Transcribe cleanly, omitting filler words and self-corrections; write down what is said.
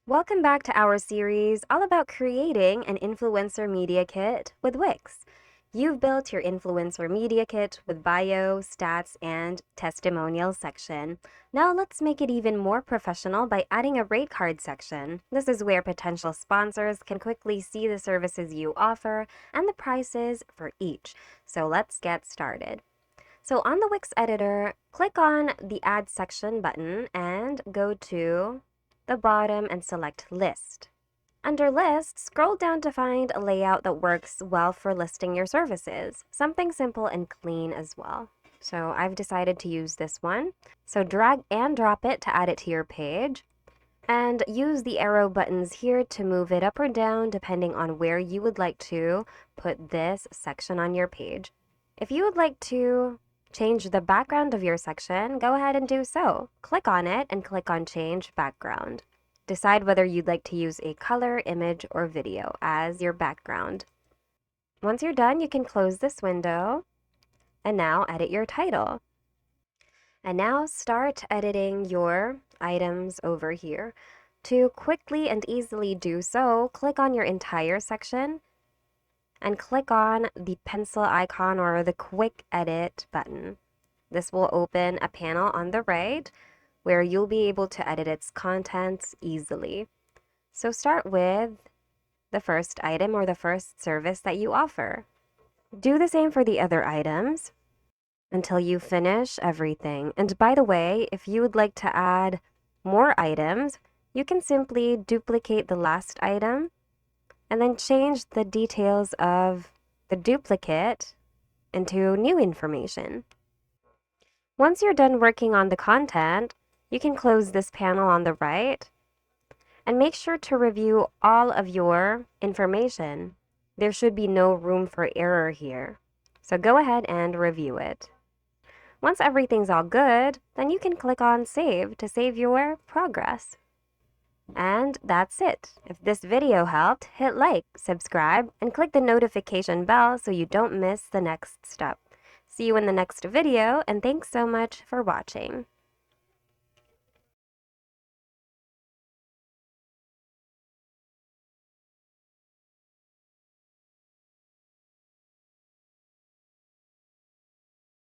Welcome back to our series all about creating an influencer media kit with Wix. You've built your influencer media kit with bio, stats, and testimonial section. Now let's make it even more professional by adding a rate card section. This is where potential sponsors can quickly see the services you offer and the prices for each. So let's get started. So on the Wix editor, click on the Add Section button and go to the bottom and select List. Under List, scroll down to find a layout that works well for listing your services. Something simple and clean as well. So I've decided to use this one. So drag and drop it to add it to your page. And use the arrow buttons here to move it up or down depending on where you would like to put this section on your page. If you would like to change the background of your section, go ahead and do so. Click on it and click on Change Background. Decide whether you'd like to use a color, image, or video as your background. Once you're done, you can close this window and now edit your title. And now start editing your items over here. To quickly and easily do so, click on your entire section and click on the pencil icon or the quick edit button. This will open a panel on the right where you'll be able to edit its contents easily. So start with the first item or the first service that you offer. Do the same for the other items until you finish everything. And by the way, if you would like to add more items, you can simply duplicate the last item and then change the details of the duplicate into new information. Once you're done working on the content, you can close this panel on the right and make sure to review all of your information. There should be no room for error here. So go ahead and review it. Once everything's all good, then you can click on Save to save your progress. And that's it. If this video helped, hit like, subscribe, and click the notification bell so you don't miss the next step. See you in the next video, and thanks so much for watching.